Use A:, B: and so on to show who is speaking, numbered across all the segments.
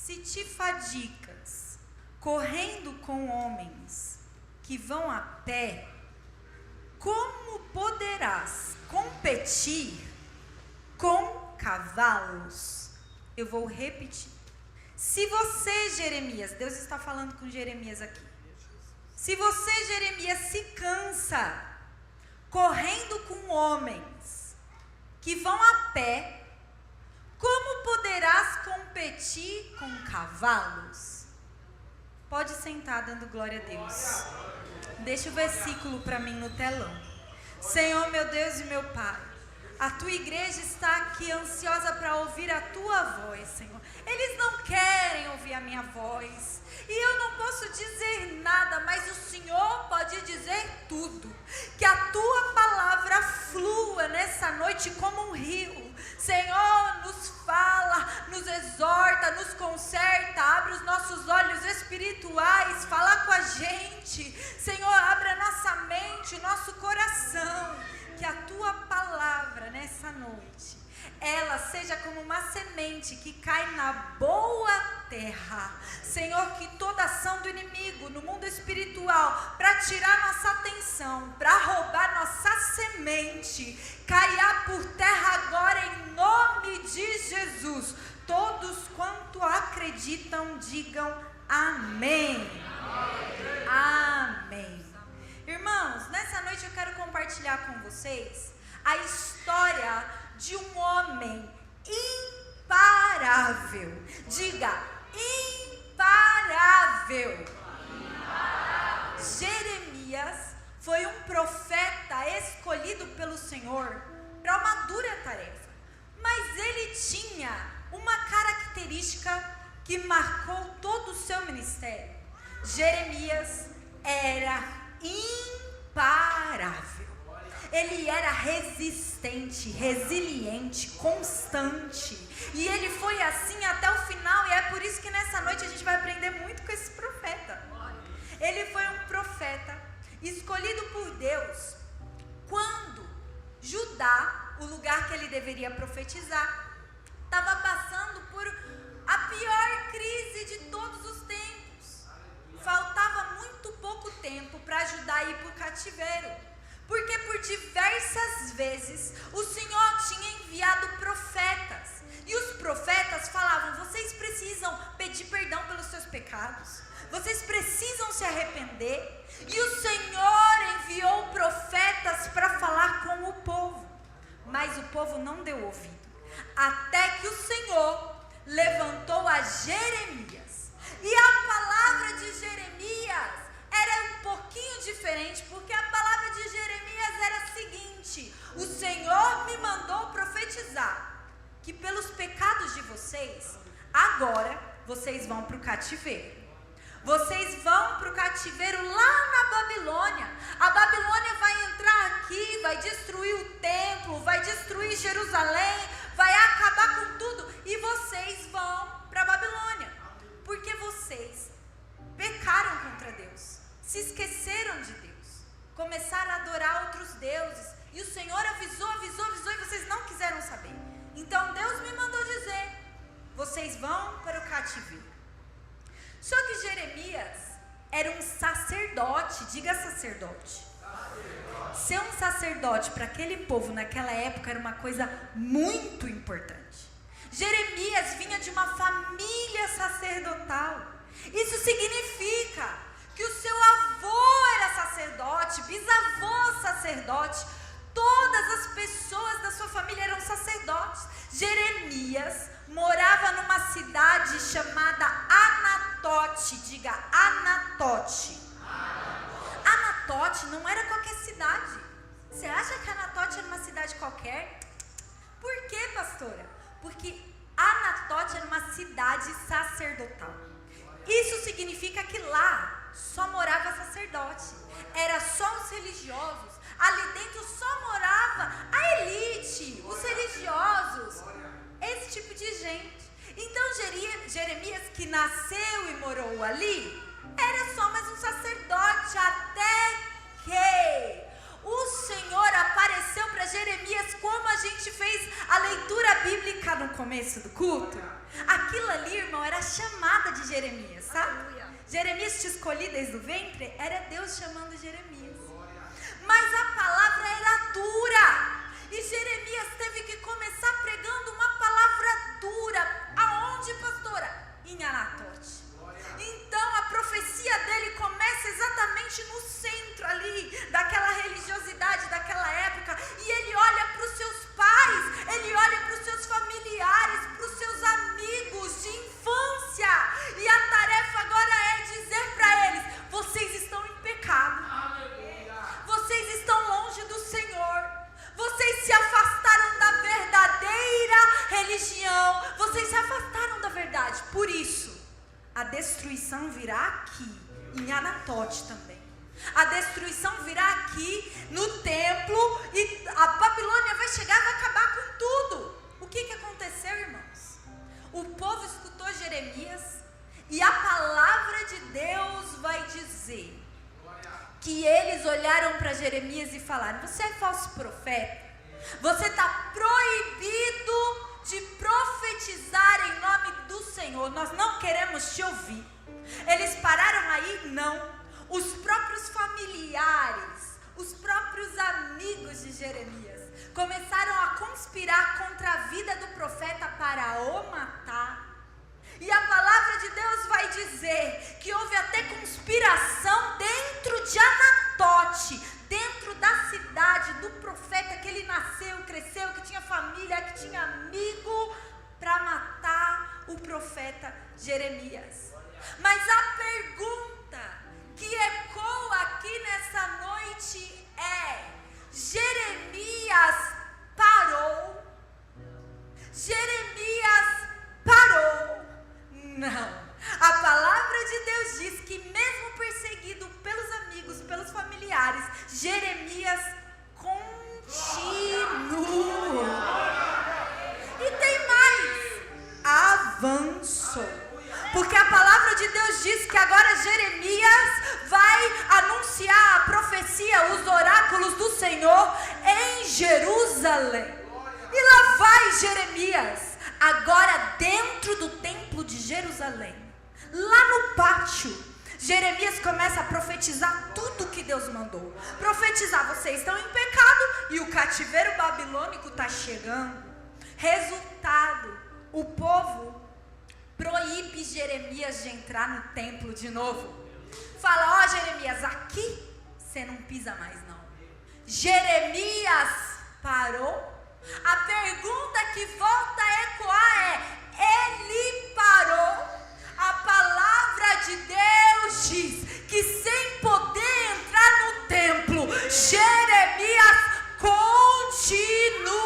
A: se te fadigas correndo com homens que vão a pé, como poderás competir com cavalos? Eu vou repetir. Se você, Jeremias, Deus está falando com Jeremias aqui. Se você, Jeremias, se cansa correndo com homens que vão a pé, como poderás competir com cavalos? Pode sentar dando glória a Deus. Deixa o versículo para mim no telão. Senhor, meu Deus e meu Pai, a tua igreja está aqui ansiosa para ouvir a tua voz, Senhor. Eles não querem ouvir a minha voz. E eu não posso dizer nada, mas o Senhor pode dizer tudo. Que a tua palavra flua nessa noite como um rio. Senhor, nos fala, nos exorta, nos conserta, abre os nossos olhos espirituais, fala com a gente. Senhor, abre a nossa mente, o nosso coração. Que a tua palavra nessa noite, ela seja como uma semente que cai na boa terra. Senhor, que toda ação do inimigo no mundo espiritual para tirar nossa atenção, para roubar nossa semente, caia por terra agora em nome de Jesus. Todos quanto acreditam digam amém. Amém. Irmãos, nessa noite eu quero compartilhar com vocês a história de um homem imparável. Diga, imparável. Jeremias foi um profeta escolhido pelo Senhor para uma dura tarefa. Mas ele tinha uma característica que marcou todo o seu ministério. Jeremias era imparável. Ele era resistente, resiliente, constante. E ele foi assim até o final. E é por isso que nessa noite a gente vai aprender muito com esse profeta. Ele foi um profeta escolhido por Deus quando Judá, o lugar que ele deveria profetizar, estava passando por a pior crise de todos os tempos. Faltava muito pouco tempo para Judá ir para o cativeiro, porque por diversas vezes o Senhor tinha enviado profetas, e os profetas falavam: vocês precisam pedir perdão pelos seus pecados, vocês precisam se arrepender, e o Senhor enviou profetas para falar com o povo, mas o povo não deu ouvido, até que o Senhor levantou a Jeremias. E a palavra de Jeremias era um pouquinho diferente, porque a palavra de Jeremias era a seguinte: o Senhor me mandou profetizar que pelos pecados de vocês, agora vocês vão para o cativeiro. Vocês vão para o cativeiro lá na Babilônia. A Babilônia vai entrar aqui, vai destruir o templo, vai destruir Jerusalém, vai acabar com tudo, e vocês vão para a Babilônia. Porque vocês pecaram contra Deus, se esqueceram de Deus, começaram a adorar outros deuses, e o Senhor avisou, e vocês não quiseram saber. Então Deus me mandou dizer: vocês vão para o cativeiro. Só que Jeremias era um sacerdote, diga sacerdote. Ser um sacerdote para aquele povo naquela época era uma coisa muito importante. Jeremias vinha de uma família sacerdotal. Isso significa que o seu avô era sacerdote, bisavô sacerdote, todas as pessoas da sua família eram sacerdotes. Jeremias morava numa cidade chamada Anatote, diga Anatote. Anatote não era qualquer cidade. Você acha que Anatote era uma cidade qualquer? Por quê, pastora? Porque Anatote era uma cidade sacerdotal. Isso significa que lá só morava sacerdote, era só os religiosos, ali dentro só morava a elite, os religiosos, esse tipo de gente. Então Jeremias, que nasceu e morou ali, era só mais um sacerdote, até que o Senhor apareceu para Jeremias, como a gente fez a leitura bíblica no começo do culto. Aquilo ali, irmão, era a chamada de Jeremias, sabe? Jeremias te escolhi desde o ventre, era Deus chamando Jeremias. Mas a palavra era dura. E Jeremias teve que começar pregando uma palavra dura. Aonde, pastora? Em Anatote. Então a profecia dele começa exatamente no centro ali, daquela religiosidade daquela época. E ele olha para os seus pais, ele olha para os seus familiares, para os seus amigos de infância. E a tarefa agora é dizer para eles: vocês estão em pecado. Vocês estão longe do Senhor. Vocês se afastaram da verdadeira religião. Vocês se afastaram da verdade. Por isso, a destruição virá aqui, em Anatote também. A destruição virá aqui no templo. E a Babilônia vai chegar e vai acabar com tudo. O que aconteceu, irmãos? O povo escutou Jeremias. E a palavra de Deus vai dizer que eles olharam para Jeremias e falaram: você é falso profeta, você está proibido de profetizar em nome do Senhor, nós não queremos te ouvir. Eles pararam aí? Não. Os próprios familiares, os próprios amigos de Jeremias começaram a conspirar contra a vida do profeta para o matar. E a palavra de Deus vai dizer que houve até conspiração dentro de Anatote, dentro da cidade do profeta, que ele nasceu, cresceu, que tinha família, que tinha amigo, para matar o profeta Jeremias. Mas a pergunta que ecoa aqui nessa noite é: Jeremias parou? Jeremias parou? Não. A palavra de Deus diz que mesmo perseguido pelos amigos, pelos familiares, Jeremias continua. E tem mais, avançou. Porque a palavra de Deus diz que agora Jeremias vai anunciar a profecia, os oráculos do Senhor em Jerusalém. E lá vai Jeremias, agora dentro do templo de Jerusalém, lá no pátio. Jeremias começa a profetizar tudo que Deus mandou. Profetizar: vocês estão em pecado e o cativeiro babilônico está chegando. Resultado: o povo proíbe Jeremias de entrar no templo de novo. Fala: ó Jeremias, aqui você não pisa mais não. Jeremias parou? A pergunta que volta a ecoar é: ele parou? A palavra de Deus diz que sem poder entrar no templo, Jeremias continuou.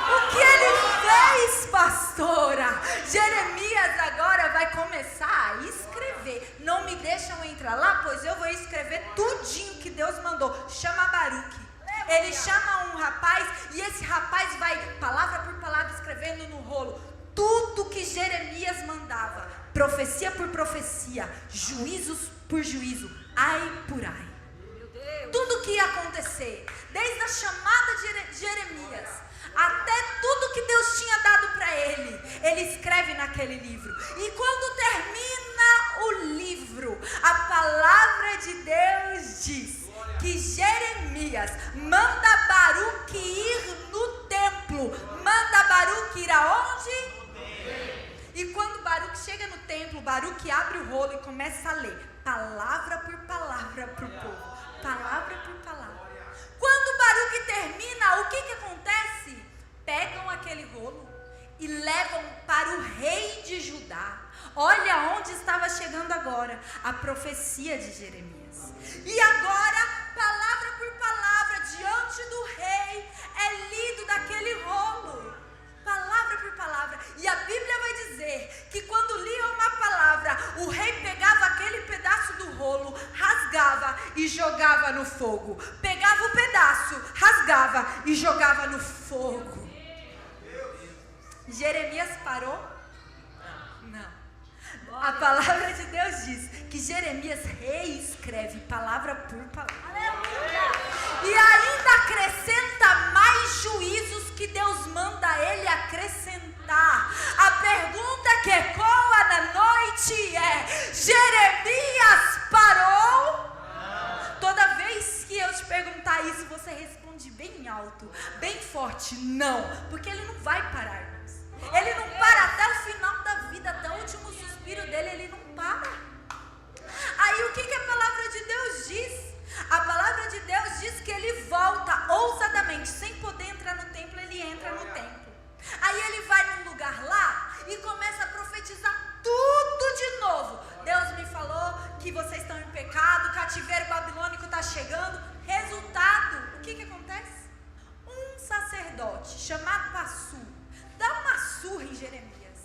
A: O que ele fez, pastora? Jeremias agora vai começar a escrever. Não me deixam entrar lá, pois eu vou escrever tudinho que Deus mandou. Chama Baruque. Ele chama um rapaz e esse rapaz vai, palavra por palavra, escrevendo no rolo tudo que Jeremias mandava, profecia por profecia, juízos por juízo, ai por ai. Tudo que ia acontecer, desde a chamada de Jeremias até tudo que Deus tinha dado para ele escreve naquele livro. E quando termina o livro, a palavra de Deus diz que Jeremias manda Baruque ir no templo. Manda Baruque ir aonde? E quando Baruque chega no templo, Baruque abre o rolo e começa a ler, palavra por palavra para o povo, palavra por palavra. Quando Baruque termina, o que acontece? Pegam aquele rolo e levam para o rei de Judá. Olha onde estava chegando agora a profecia de Jeremias. E agora, palavra por palavra, diante do rei, é lido daquele rolo. Palavra por palavra. E a Bíblia vai dizer que quando lia uma palavra, o rei pegava aquele pedaço do rolo, rasgava e jogava no fogo. Pegava o pedaço, rasgava e jogava no fogo. Jeremias parou? Não. A palavra de Deus diz que Jeremias reescreve palavra por palavra. E ainda acrescenta mais juízos que Deus manda ele acrescentar. A pergunta que ecoa na noite é: Jeremias parou? Toda vez que eu te perguntar isso, você responde bem alto, bem forte: não, porque ele não vai parar, irmãos. Ele não para até o final da vida, até o último suspiro dele, ele não para. Aí o que a palavra de Deus diz? A palavra de Deus diz que ele volta ousadamente, sem poder entrar no templo, ele entra no templo. Aí ele vai num lugar lá e começa a profetizar tudo de novo. Deus me falou que vocês estão em pecado, o cativeiro babilônico está chegando. Resultado, o que acontece? Um sacerdote chamado Passur dá uma surra em Jeremias,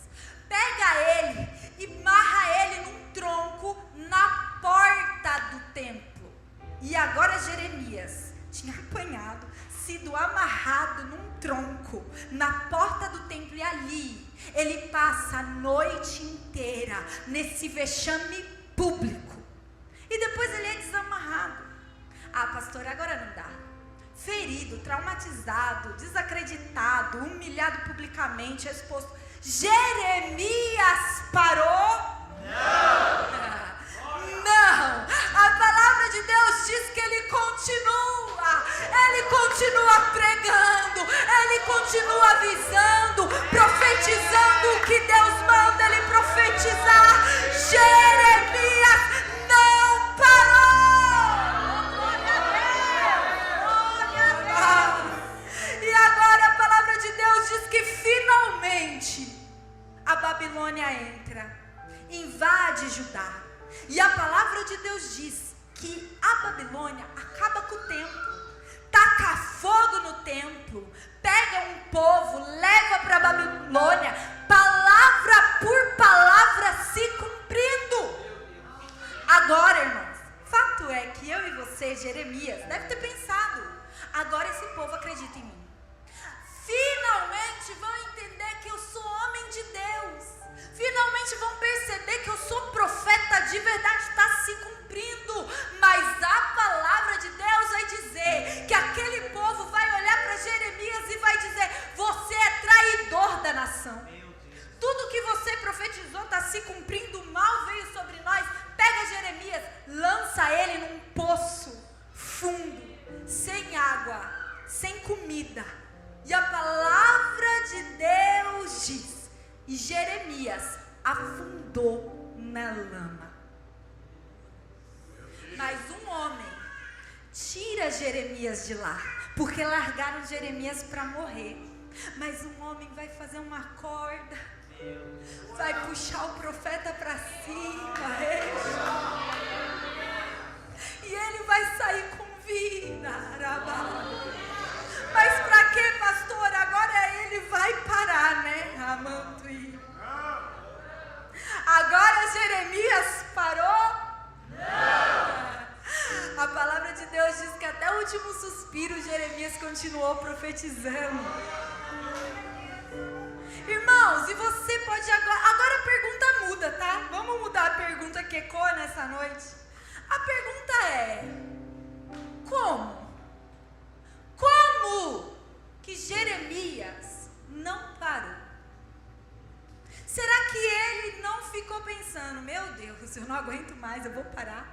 A: pega ele e marra ele num tronco na porta do templo. E agora Jeremias tinha apanhado, sido amarrado num tronco na porta do templo, e ali ele passa a noite inteira nesse vexame público. E depois ele é desamarrado. Ah, pastor, agora não dá. Ferido, traumatizado, desacreditado, humilhado publicamente, exposto. Jeremias parou? Não! Não! A palavra de Deus diz que ele continua pregando, ele continua avisando, profetizando o que Deus manda ele profetizar. Jeremias não parou! Glória a Deus! E agora a palavra de Deus diz que finalmente a Babilônia entra, invade Judá. E a palavra de Deus diz que a Babilônia acaba com o templo, taca fogo no templo, pega um povo, leva para a Babilônia, palavra por palavra se cumprindo. Agora, irmãos, fato é que eu e você, Jeremias, deve ter pensado: agora esse povo acredita em mim. Finalmente vão entender que eu sou homem de Deus. Finalmente vão perceber que eu sou profeta de verdade, está se cumprindo. Mas a palavra de Deus vai dizer que aquele povo vai olhar para Jeremias e vai dizer: você é traidor da nação. Tudo que você profetizou está se cumprindo, o mal veio sobre nós. Pega Jeremias, lança ele num poço fundo, sem água, sem comida. E a palavra de Deus diz: e Jeremias afundou na lama. Mas um homem tira Jeremias de lá, porque largaram Jeremias para morrer. Mas um homem vai fazer uma corda, vai puxar o profeta para cima, e ele vai sair com vida. Mas para que, pastor? Agora ele vai parar, né? Amando ir. Agora Jeremias parou? Não! A palavra de Deus diz que até o último suspiro Jeremias continuou profetizando. Irmãos, e você pode agora a pergunta muda, tá? Vamos mudar a pergunta que ecoa nessa noite. A pergunta é: como que Jeremias não parou? Será que ele não ficou pensando: meu Deus, eu não aguento mais, eu vou parar?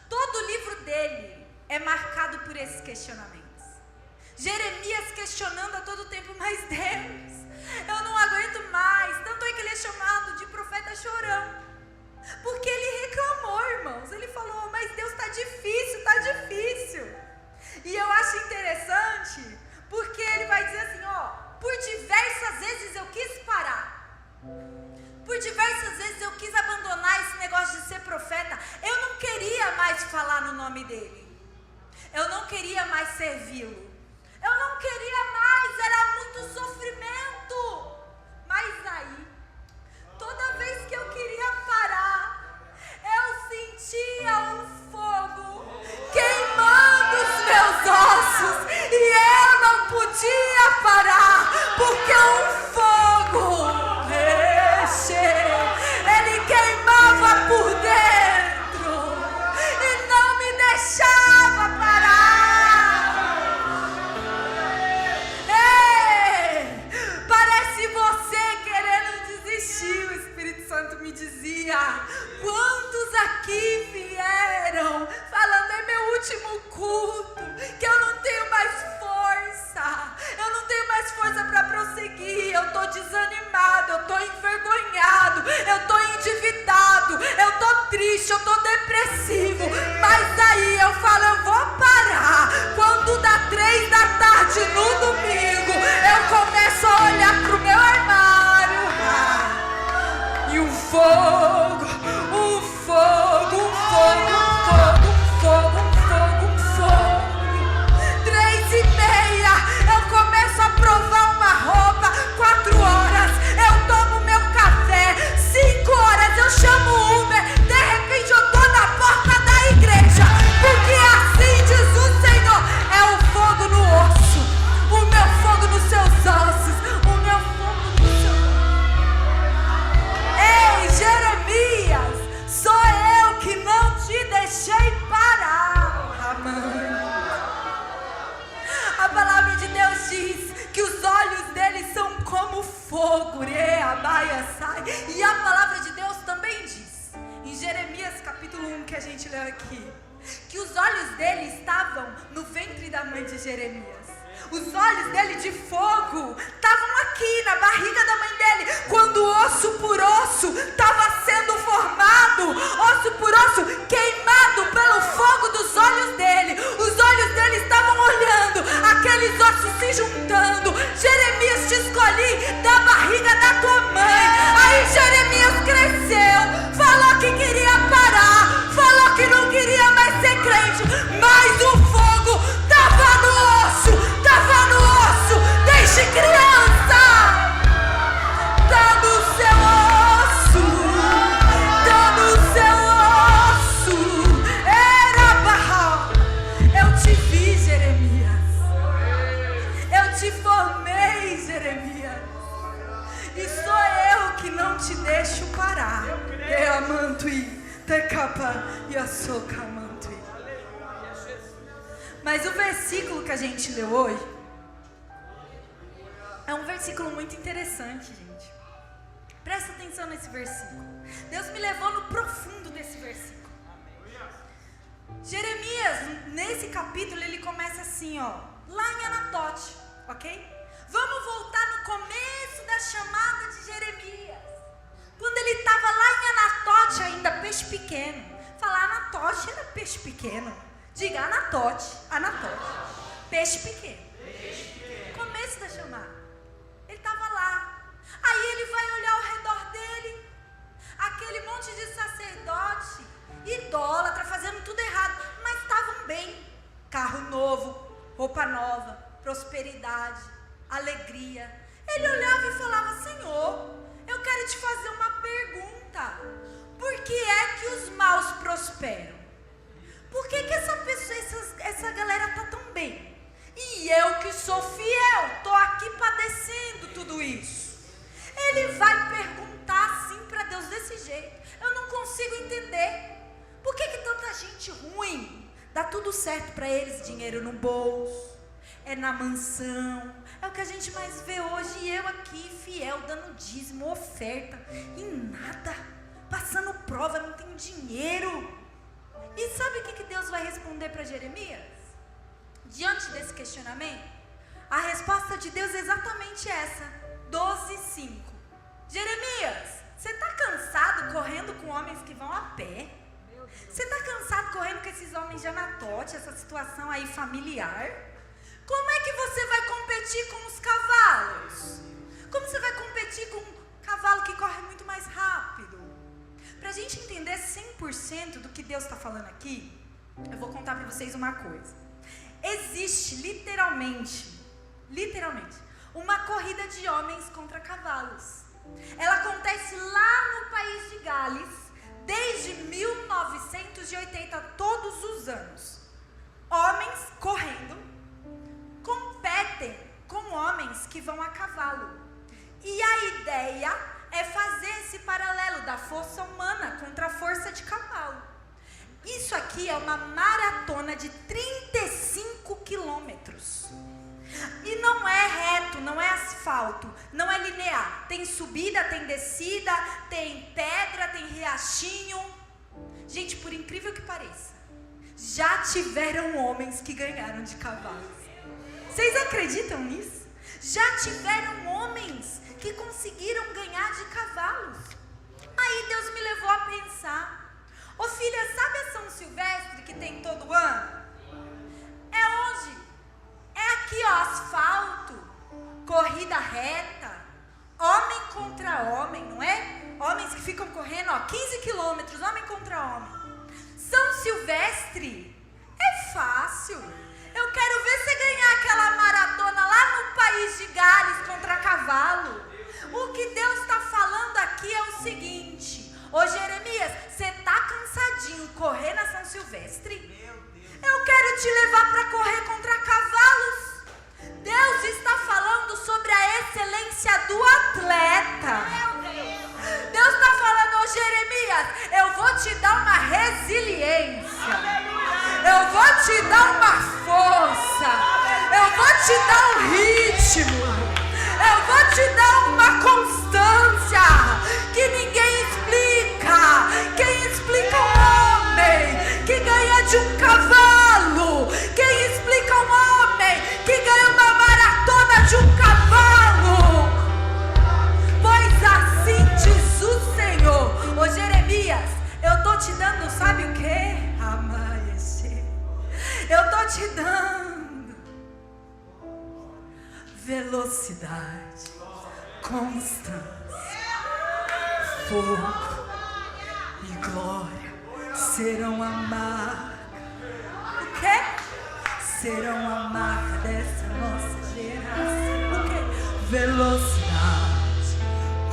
A: Todo o livro dele é marcado por esses questionamentos. Jeremias questionando a todo tempo: mas Deus, eu não aguento mais. Tanto é que ele é chamado de profeta chorão, porque ele reclamou, irmãos. Ele falou: mas Deus, está difícil, está difícil. E eu acho interessante, porque ele vai dizer assim: ó, por diversas vezes eu quis parar. Por diversas vezes eu quis abandonar esse negócio de ser profeta. Eu não queria mais falar no nome dele. Eu não queria mais servi-lo. Eu não queria mais, era muito sofrimento. Mas aí, toda vez que eu queria parar, eu sentia um fogo queimando os meus ossos. E eu não podia parar, porque um fogo, ele dizia: quantos aqui vieram falando, é meu último culto, que eu não tenho mais força, para prosseguir, eu estou desanimado, eu estou envergonhado, eu estou endividado, eu estou triste, eu estou depressivo. Mas aí eu falo, eu vou parar. Quando dá 3 da tarde no domingo, eu começo a olhar pro meu armário e um fogo, 3:30, eu começo a provar uma roupa. 4 horas, eu tomo meu café. 5 horas, eu chamo o Uber. De repente, eu tô na porta da igreja. Porque assim diz o Senhor: é o fogo no osso, o meu fogo nos seus ossos, o meu fogo no seu... Ei, Jeremias, sou eu que não te deixei parar. Amém. A palavra de Deus diz que os olhos dele são como fogo, e a palavra de Deus também diz, em Jeremias capítulo 1, que a gente leu aqui, que os olhos dele estavam no ventre da mãe de Jeremias. Os olhos dele de fogo estavam aqui na barriga da mãe dele, quando osso por osso estava sendo formado, osso por osso queimado pelo fogo dos olhos dele. Os olhos dele estavam olhando, aqueles ossos se juntando. Jeremias, te escolhi da barriga da tua mãe. Aí Jeremias cresceu, falou que queria parar, falou que não queria mais ser crente, mas o fogo estava no osso. Deixe criança, tá no seu osso, era barra. Eu te vi, Jeremias, eu te formei, Jeremias, e sou eu que não te deixo parar. Mas o versículo que a gente leu hoje é um versículo muito interessante, gente. Presta atenção nesse versículo. Deus me levou no profundo desse versículo. Jeremias, nesse capítulo, ele começa assim, ó, lá em Anatote, ok? Vamos voltar no começo da chamada de Jeremias. Quando ele estava lá em Anatote, ainda peixe pequeno. Falar Anatote era peixe pequeno. Diga Anatote, peixe pequeno. Começo da chamada. Ele estava lá. Aí ele vai olhar ao redor dele, aquele monte de sacerdote, idólatra, fazendo tudo errado, mas estavam bem. Carro novo, roupa nova, prosperidade, alegria. Ele olhava e falava: Senhor, eu quero te fazer uma pergunta. Por que é que os maus prosperam? Por que essa galera está tão bem? E eu que sou fiel, estou aqui padecendo tudo isso. Ele vai perguntar assim para Deus desse jeito. Eu não consigo entender. Por que tanta gente ruim? Dá tudo certo para eles, dinheiro no bolso, é na mansão, é o que a gente mais vê hoje. E eu aqui, fiel, dando dízimo, oferta, e nada, passando prova, não tenho dinheiro. E sabe o que Deus vai responder para Jeremias? Diante desse questionamento, a resposta de Deus é exatamente essa, 12:5. Jeremias, você está cansado correndo com homens que vão a pé? Você está cansado correndo com esses homens de Anatote, essa situação aí familiar? Como é que você vai competir com os cavalos? Como você vai competir com um cavalo que corre muito mais rápido? Para a gente entender 100% do que Deus está falando aqui, eu vou contar para vocês uma coisa. Existe literalmente, uma corrida de homens contra cavalos. Ela acontece lá no país de Gales, desde 1980, todos os anos. Homens correndo competem com homens que vão a cavalo. E a ideia é fazer esse paralelo da força humana contra a força de cavalo. Isso aqui é uma maratona de 35 quilômetros. E e não é reto, não é asfalto, não é linear. Tem subida, tem descida, tem pedra, tem riachinho. Gente, por incrível que pareça, já tiveram homens que ganharam de cavalos. Vocês acreditam nisso? Já tiveram homens que conseguiram ganhar de cavalos. Aí Deus me levou a pensar: ô filha, sabe a São Silvestre que tem todo ano? É hoje. É aqui, ó, asfalto, corrida reta, homem contra homem, não é? Homens que ficam correndo, ó, 15 quilômetros, homem contra homem. São Silvestre é fácil. Eu quero ver você ganhar aquela maratona lá no país de Gales contra cavalo. O que Deus está falando aqui é o seguinte: ô Jeremias, você está cansadinho correr na São Silvestre? Eu quero te levar para correr contra cavalos. Deus está falando sobre a excelência do atleta. Deus está falando: ô Jeremias, eu vou te dar uma resiliência, eu vou te dar uma força, eu vou te dar um ritmo, eu vou te dar uma constância que ninguém explica. Quem explica um homem que ganha de um cavalo? Quem explica um homem que ganha uma maratona de um cavalo? Pois assim diz o Senhor. Ô Jeremias, eu tô te dando, sabe o que? Eu tô te dando velocidade, constância, fogo e glória serão a marca. O quê? Serão a marca dessa nossa geração. O quê? Velocidade,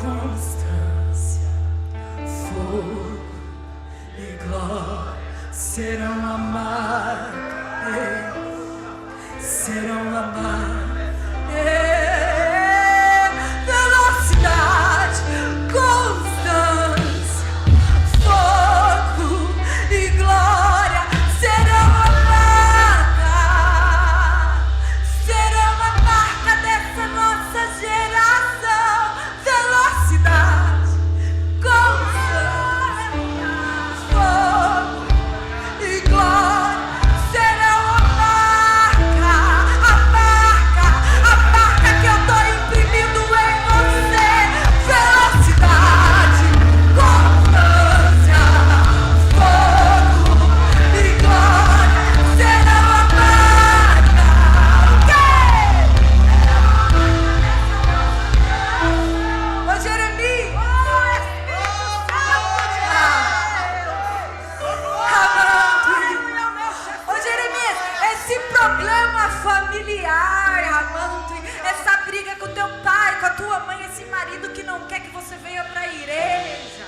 A: constância, fogo e glória serão a marca. Serão a marca. Velocidade, constância, fogo e glória serão a marca dessa nossa geração. Velocidade, constância, fogo e glória serão a marca que eu tô imprimindo em você. Velocidade, constância, fogo e glória serão a marca. Ô Jeremias, ô Jeremias, esse problema familiar, Ramando, essa briga com teu pai, com a tua mãe, esse marido que não quer que você venha para a igreja,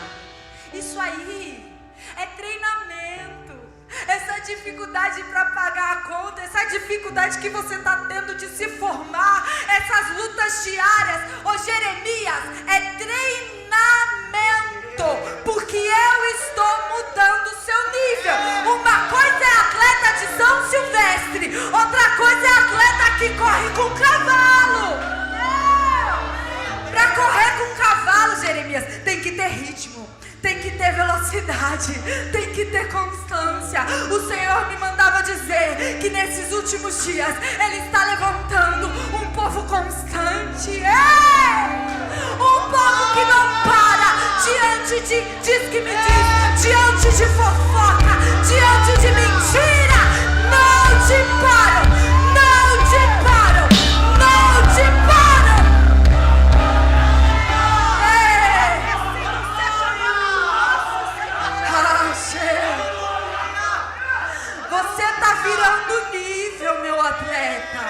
A: isso aí é treinamento. Essa dificuldade para pagar a conta, essa dificuldade que você está tendo de se formar, essas lutas diárias, ô Jeremias, é treinamento, porque eu estou mudando o seu nível. Uma coisa é atleta de São Silvestre, outra coisa é atleta que corre com cavalo. Para correr com cavalo, Jeremias, tem que ter ritmo, tem que ter velocidade, tem que ter constância. O Senhor me mandava dizer que nesses últimos dias Ele está levantando um povo constante. Um povo que não para diante de diz que me diz, diante de fofoca, diante de mentira. Não te param, não te param, não te param. Você está virando nível, meu atleta.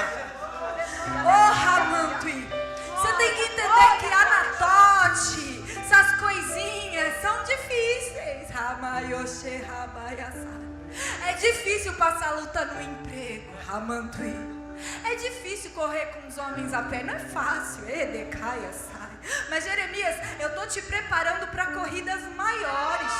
A: Oh, Ramantui, você tem que entender que Anatote, essas coisinhas são difíceis. É difícil passar luta no emprego, Ramantui. É difícil correr com os homens a pé, não é fácil. Mas Jeremias, eu tô te preparando para corridas maiores,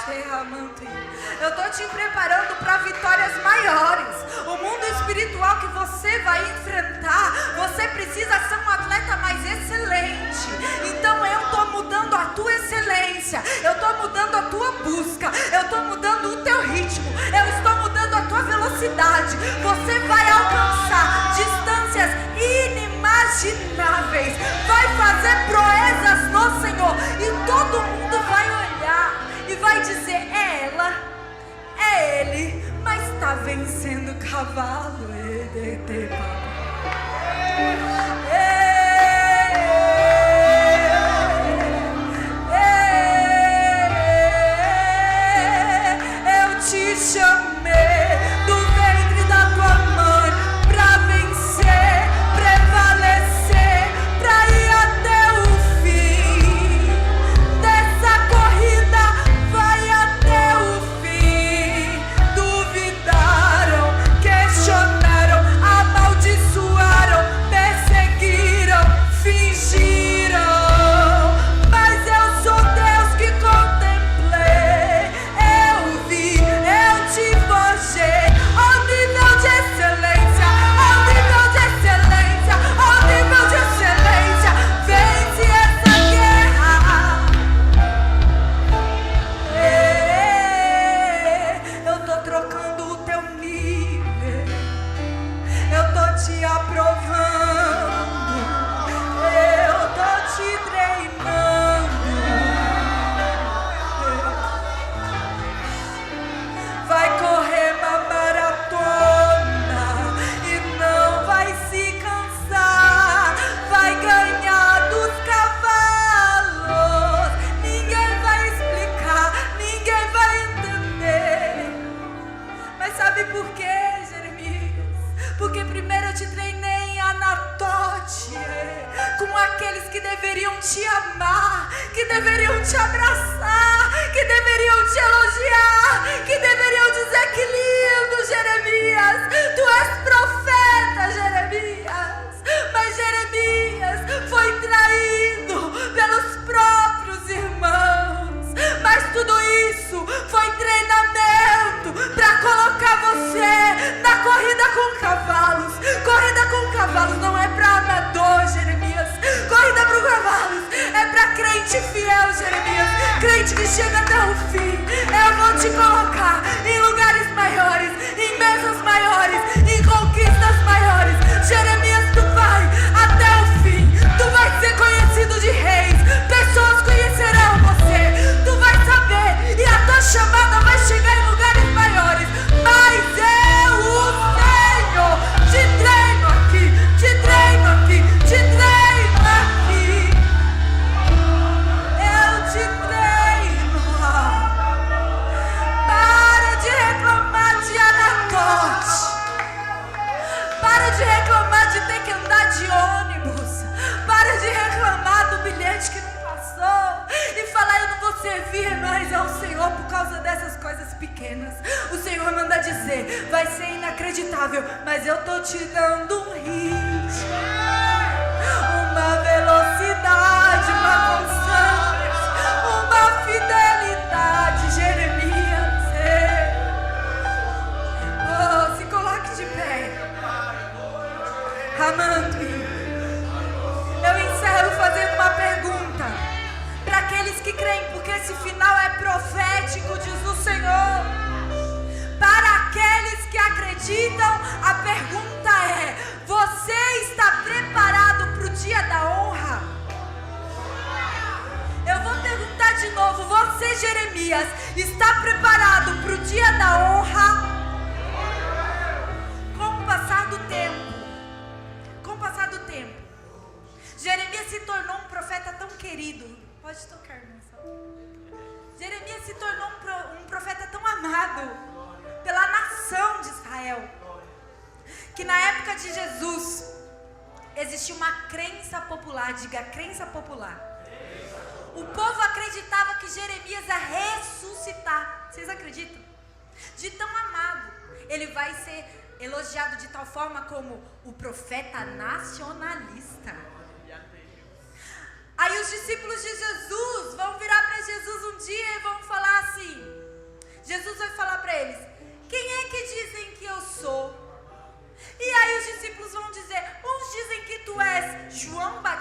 A: eu estou te preparando para vitórias maiores. O mundo espiritual que você vai enfrentar, você precisa ser um atleta mais excelente. Então eu estou mudando a tua excelência, eu estou mudando a tua busca, eu estou mudando o teu ritmo, eu estou mudando a tua velocidade. Você vai alcançar distâncias inimagináveis, vai fazer proezas no Senhor, e todo mundo vai olhar e vai dizer: é ela, é ele, mas está vencendo o cavalo. Eu te chamei do ventre da tua mãe para vencer, prevalecer, para ir até o fim dessa corrida. Vai até o fim. Duvidaram, questionaram, amaldiçoaram, perseguiram, fingiram, mas eu sou Deus que contemplei. Eu vi, eu te forjei ao nível de excelência, ao nível de excelência, ao nível de excelência. Vence essa guerra. Eu tô trocando o teu nível, eu tô te aprovando, eu tô te treinando. Vai correr uma maratona e não vai se cansar, vai ganhar dos cavalos. Ninguém vai explicar, ninguém vai entender. Mas sabe por quê, Jeremias? Porque primeiro eu te treinei em Anatote, com aqueles que deveriam te amar, que deveriam te abraçar, que deveriam te elogiar, que deveriam dizer: que lindo, Jeremias, tu és profeta, Jeremias. Mas Jeremias foi traído pelos próprios irmãos. Mas tudo isso foi treinamento para colocar você na corrida com cavalos. Corrida com cavalos não é para amador, Jeremias. Corrida com cavalos é para crente fiel, Jeremias. Crente que chega até o fim. Eu vou te colocar em lugares maiores, em mesas maiores, em conquistas maiores. Jeremias, tu vai até o fim. Tu vai ser conhecido de reis. Pessoas conhecerão você. Tu vai saber e a tua chamada vai chegar em lugares maiores. Mas eu, o Senhor, te treino aqui, te treino aqui, te treino aqui. Eu te treino. Para de reclamar de Anatote. Para de reclamar de ter que andar de ônibus. Para de reclamar do bilhete que não passou. E falar: eu não vou servir mais ao Senhor por causa dessas coisas pequenas. O Senhor manda dizer: vai ser inacreditável, mas eu tô te dando um ritmo, uma velocidade, uma constância, uma fidelidade, Jeremias. Oh, se coloque de pé. Amando. Eu encerro fazendo uma pergunta para aqueles que creem, porque esse final é profético, diz o Senhor. Para aqueles que acreditam, a pergunta é: você está preparado para o dia da honra? Eu vou perguntar de novo: você, Jeremias, está preparado para o dia da honra? Com o passar do tempo, Jeremias se tornou um profeta tão querido. Pode tocar, irmão. Jeremias se tornou um profeta tão amado pela nação de Israel, que na época de Jesus existia uma crença popular. Diga: crença popular. O povo acreditava que Jeremias ia ressuscitar. Vocês acreditam? De tão amado, ele vai ser elogiado de tal forma como o profeta nacionalista. Aí os discípulos de Jesus vão virar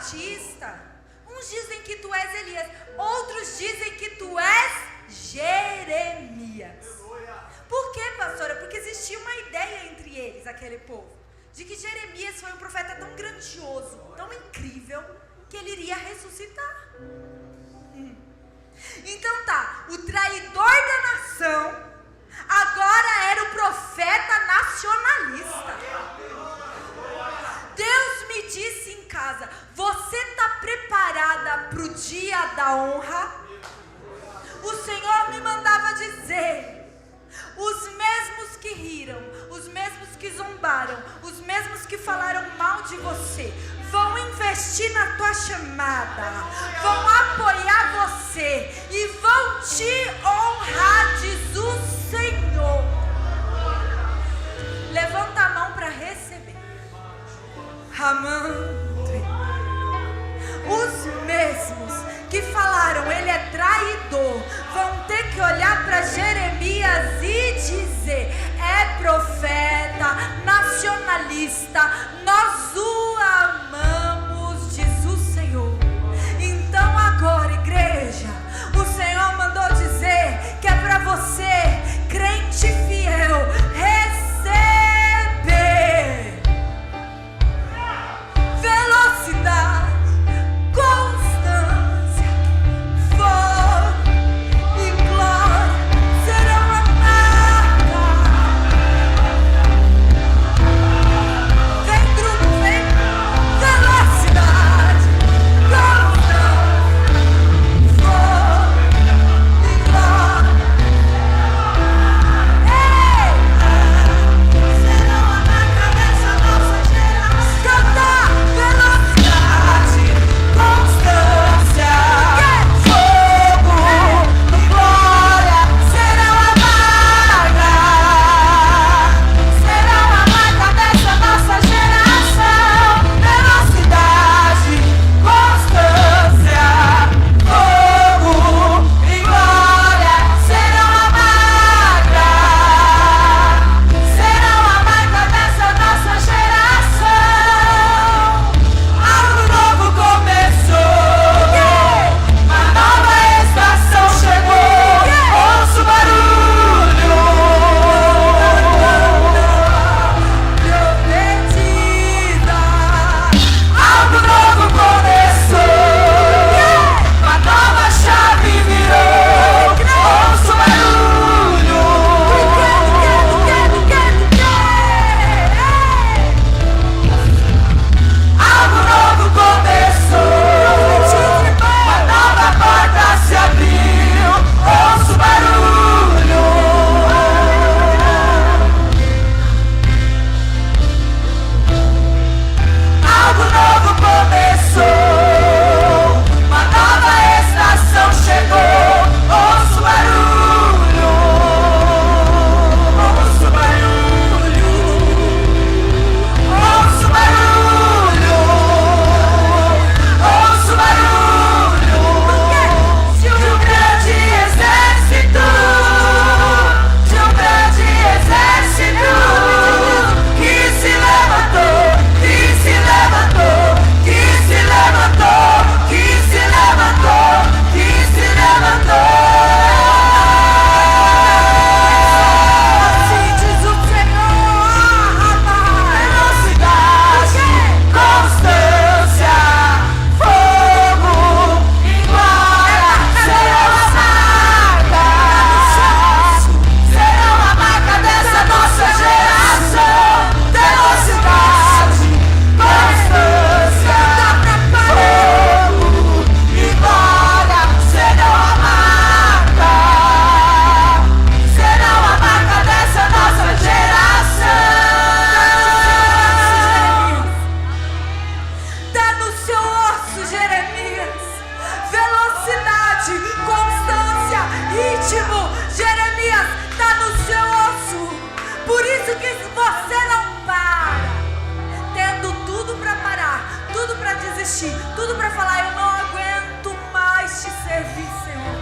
A: Batista. Uns dizem que tu és Elias, outros dizem que tu és Jeremias. Por quê, pastora? Porque existia uma ideia entre eles, aquele povo, de que Jeremias foi um profeta tão grandioso, tão incrível, que ele iria ressuscitar. Então tá, o traidor da nação agora era o profeta nacionalista. Deus me disse em casa: você está preparada para o dia da honra? O Senhor me mandava dizer: os mesmos que riram, os mesmos que zombaram, os mesmos que falaram mal de você, vão investir na tua chamada, vão apoiar você e vão te honrar, diz o Senhor. Levanta a mão para receber. Amante. Os mesmos que falaram ele é traidor vão ter que olhar para Jeremias e dizer: é profeta nacionalista, nós o amamos, diz o Senhor. Então agora, igreja, o Senhor mandou dizer que é para você, crente fiel, receber velocidade, constância, fogo e glória serão a marca. Vem grupo, vem. Velocidade, constância, fogo e glória. Ei! Serão a marca dessa nossa geração. Cantar, velocidade, constância, fogo e glória serão a marca. Serão a marca dessa nossa geração. Velocidade, constância, fogo e glória serão a marca. Serão a marca dessa nossa geração. Algo novo começou, uma nova estação chegou. Ouço o barulho profetiza. Algo novo começou, uma nova chave virou. Ouço o barulho. Algo novo começou, uma nova porta se abriu. Ouço o barulho. Algo novo começou, uma nova estação chegou. Ouço o barulho. Ouço o barulho. Ouço o barulho. Ouço o barulho de um grande exército, de um grande exército que se levantou, que se levantou, que se levantou, que se levantou, que se levantou. Assim diz o Senhor, velocidade, constância, fogo e glória serão a marca. Serão a marca dessa nossa geração. Velocidade, constância, fogo e glória serão a marca. Serão a marca dessa nossa geração. Tá no seu osso, Jeremias. Velocidade, constância, ritmo. Jeremias, tá no seu osso. Por isso que você não para. Tendo tudo pra parar, tudo pra desistir, tudo pra falar: eu não aguento mais te servir, Senhor.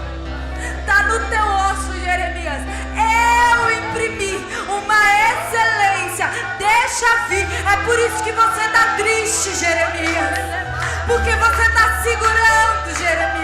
A: Tá no teu osso, Jeremias. Eu imprimi uma excelência. Deixa vir. É por isso que você tá triste, Jeremias. Porque você está segurando, Jeremias.